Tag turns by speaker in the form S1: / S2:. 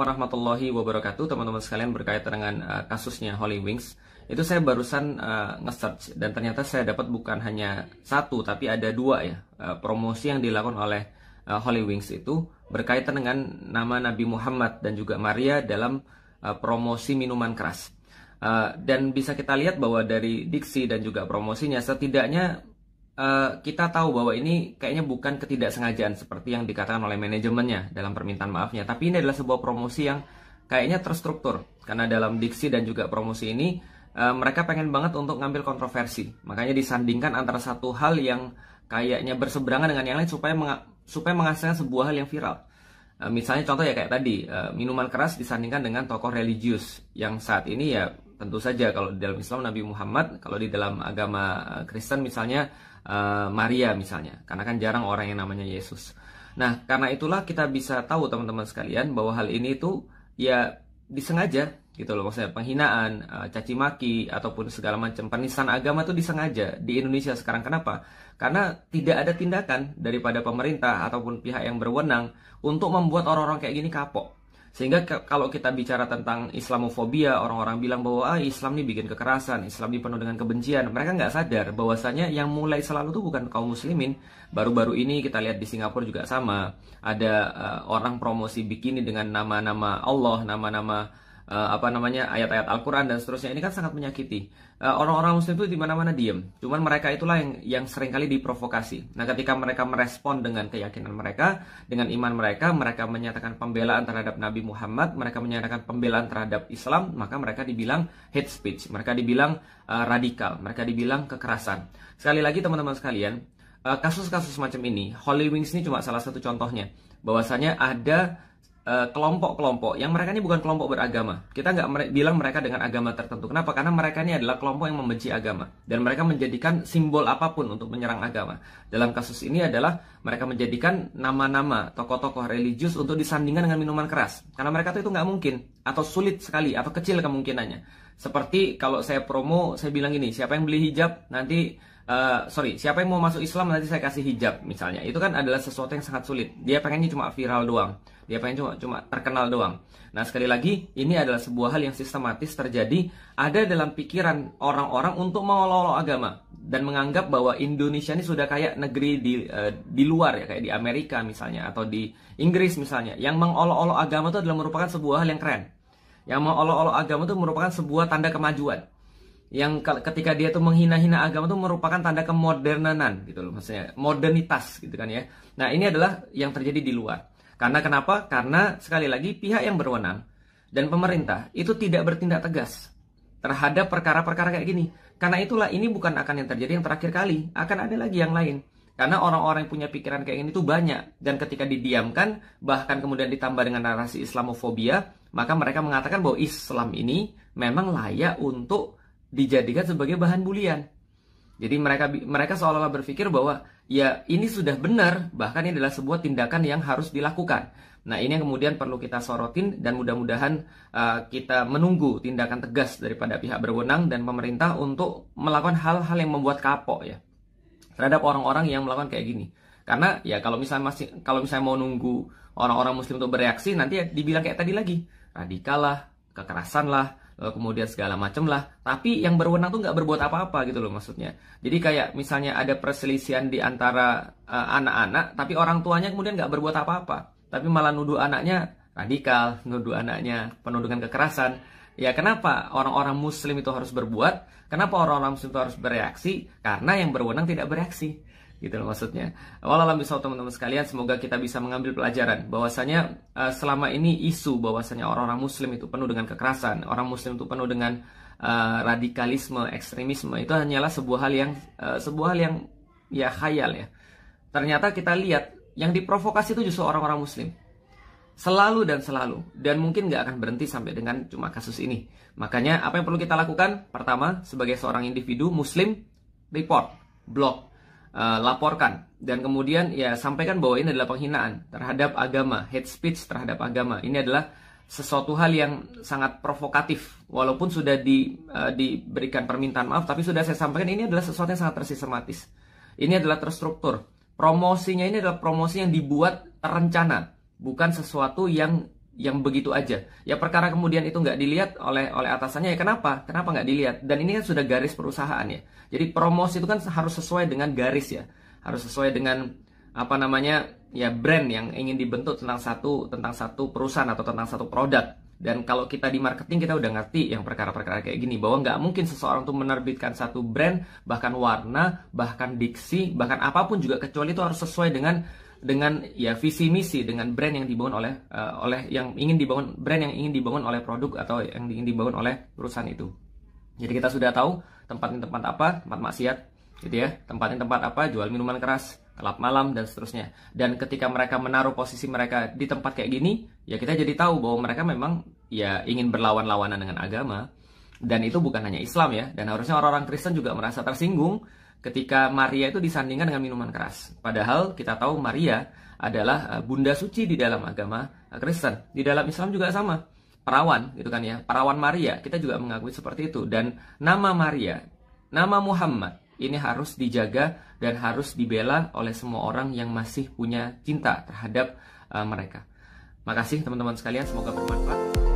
S1: warahmatullahi wabarakatuh, teman-teman sekalian. Berkaitan dengan kasusnya Holy Wings, itu saya barusan nge-search dan ternyata saya dapat bukan hanya satu tapi ada dua ya promosi yang dilakukan oleh Holy Wings itu berkaitan dengan nama Nabi Muhammad dan juga Maria dalam promosi minuman keras. Dan bisa kita lihat bahwa dari diksi dan juga promosinya setidaknya kita tahu bahwa ini kayaknya bukan ketidaksengajaan seperti yang dikatakan oleh manajemennya dalam permintaan maafnya, tapi ini adalah sebuah promosi yang kayaknya terstruktur, karena dalam diksi dan juga promosi ini mereka pengen banget untuk ngambil kontroversi, makanya disandingkan antara satu hal yang kayaknya berseberangan dengan yang lain supaya menghasilkan sebuah hal yang viral. Misalnya contoh ya kayak tadi, minuman keras disandingkan dengan tokoh religius yang saat ini ya tentu saja kalau di dalam Islam Nabi Muhammad, kalau di dalam agama Kristen misalnya Maria misalnya, karena kan jarang orang yang namanya Yesus. Nah, karena itulah kita bisa tahu teman-teman sekalian bahwa hal ini itu ya disengaja gitu loh, maksudnya penghinaan, caci maki ataupun segala macam penistaan agama itu disengaja di Indonesia sekarang. Kenapa? Karena tidak ada tindakan daripada pemerintah ataupun pihak yang berwenang untuk membuat orang-orang kayak gini kapok. Sehingga kalau kita bicara tentang Islamofobia, orang-orang bilang bahwa Islam ini bikin kekerasan, Islam ini penuh dengan kebencian. Mereka nggak sadar bahwasanya yang mulai selalu itu bukan kaum muslimin. Baru-baru ini kita lihat di Singapura juga sama. Ada orang promosi bikini dengan nama-nama Allah, nama-nama ayat-ayat Al-Quran dan seterusnya. Ini kan sangat menyakiti. Orang-orang muslim itu di mana-mana diem. Cuman mereka itulah yang seringkali diprovokasi. Nah, ketika mereka merespon dengan keyakinan mereka, dengan iman mereka menyatakan pembelaan terhadap Nabi Muhammad, mereka menyatakan pembelaan terhadap Islam, maka mereka dibilang hate speech, mereka dibilang radikal, mereka dibilang kekerasan. Sekali lagi teman-teman sekalian, kasus-kasus macam ini, Holy Wings ini cuma salah satu contohnya. Bahwasanya ada kelompok-kelompok yang mereka ini bukan kelompok beragama. Kita nggak bilang mereka dengan agama tertentu. Kenapa? Karena mereka ini adalah kelompok yang membenci agama dan mereka menjadikan simbol apapun untuk menyerang agama. Dalam kasus ini adalah mereka menjadikan nama-nama tokoh-tokoh religius untuk disandingkan dengan minuman keras. Karena mereka itu nggak mungkin atau sulit sekali atau kecil kemungkinannya. Seperti kalau saya promo, saya bilang gini, siapa yang beli hijab nanti siapa yang mau masuk Islam nanti saya kasih hijab misalnya. Itu kan adalah sesuatu yang sangat sulit. Dia pengennya cuma viral doang. Dia pengen cuma terkenal doang. Nah, sekali lagi ini adalah sebuah hal yang sistematis terjadi ada dalam pikiran orang-orang untuk mengolok-olok agama dan menganggap bahwa Indonesia ini sudah kayak negeri di luar ya, kayak di Amerika misalnya atau di Inggris misalnya, yang mengolok-olok agama itu adalah merupakan sebuah hal yang keren. Yang mengolok-olok agama itu merupakan sebuah tanda kemajuan. Yang ketika dia tuh menghina-hina agama itu merupakan tanda kemodernanan gitu loh, maksudnya modernitas gitu kan ya. Nah, ini adalah yang terjadi di luar. Karena kenapa? Karena sekali lagi pihak yang berwenang dan pemerintah itu tidak bertindak tegas terhadap perkara-perkara kayak gini. Karena itulah ini bukan akan yang terjadi yang terakhir kali, akan ada lagi yang lain. Karena orang-orang yang punya pikiran kayak gini itu banyak, dan ketika didiamkan bahkan kemudian ditambah dengan narasi Islamofobia, maka mereka mengatakan bahwa Islam ini memang layak untuk dijadikan sebagai bahan bulian. Jadi mereka seolah-olah berpikir bahwa ya ini sudah benar, bahkan ini adalah sebuah tindakan yang harus dilakukan. Nah, ini yang kemudian perlu kita sorotin dan mudah-mudahan kita menunggu tindakan tegas daripada pihak berwenang dan pemerintah untuk melakukan hal-hal yang membuat kapok ya terhadap orang-orang yang melakukan kayak gini. Karena ya kalau misalnya mau nunggu orang-orang muslim untuk bereaksi, nanti ya dibilang kayak tadi lagi, radikal lah, kekerasan lah, kemudian segala macam lah, tapi yang berwenang tuh nggak berbuat apa-apa gitu loh maksudnya. Jadi kayak misalnya ada perselisihan di antara anak-anak, tapi orang tuanya kemudian nggak berbuat apa-apa, tapi malah nuduh anaknya radikal, nuduh anaknya penuh dengan kekerasan. Ya kenapa orang-orang muslim itu harus berbuat? Kenapa orang-orang muslim itu harus bereaksi? Karena yang berwenang tidak bereaksi. Gitu loh maksudnya. Wallahualam bishawab teman-teman sekalian, semoga kita bisa mengambil pelajaran bahwasanya selama ini isu bahwasanya orang-orang muslim itu penuh dengan kekerasan, orang muslim itu penuh dengan radikalisme, ekstremisme, itu hanyalah sebuah hal yang ya khayal ya. Ternyata kita lihat yang diprovokasi itu justru orang-orang muslim. Selalu dan mungkin nggak akan berhenti sampai dengan cuma kasus ini. Makanya apa yang perlu kita lakukan? Pertama, sebagai seorang individu muslim, report, blog, laporkan, dan kemudian ya sampaikan bahwa ini adalah penghinaan terhadap agama, hate speech terhadap agama. Ini adalah sesuatu hal yang sangat provokatif, walaupun sudah diberikan permintaan maaf, tapi sudah saya sampaikan ini adalah sesuatu yang sangat tersistematis. Ini adalah terstruktur. Promosinya ini adalah promosi yang dibuat terencana, bukan sesuatu yang yang begitu aja. Ya perkara kemudian itu nggak dilihat oleh atasannya, ya kenapa? Kenapa nggak dilihat? Dan ini kan sudah garis perusahaan ya. Jadi promosi itu kan harus sesuai dengan garis ya. Harus sesuai dengan apa namanya ya brand yang ingin dibentuk tentang satu perusahaan atau tentang satu produk. Dan kalau kita di marketing kita udah ngerti yang perkara-perkara kayak gini, bahwa nggak mungkin seseorang tuh menerbitkan satu brand, bahkan warna, bahkan diksi, bahkan apapun juga, kecuali itu harus sesuai dengan ya visi misi, dengan brand yang dibangun oleh yang ingin dibangun, brand yang ingin dibangun oleh produk atau yang ingin dibangun oleh perusahaan itu. Jadi kita sudah tahu tempatnya tempat apa, tempat maksiat gitu ya, tempatnya tempat apa, jual minuman keras, kelab malam, dan seterusnya. Dan ketika mereka menaruh posisi mereka di tempat kayak gini, ya kita jadi tahu bahwa mereka memang ya ingin berlawan-lawanan dengan agama. Dan itu bukan hanya Islam ya, dan harusnya orang-orang Kristen juga merasa tersinggung ketika Maria itu disandingkan dengan minuman keras. Padahal kita tahu Maria adalah bunda suci di dalam agama Kristen. Di dalam Islam juga sama, perawan gitu kan ya, perawan Maria, kita juga mengakui seperti itu. Dan nama Maria, nama Muhammad ini harus dijaga dan harus dibela oleh semua orang yang masih punya cinta terhadap mereka. Makasih teman-teman sekalian, semoga bermanfaat.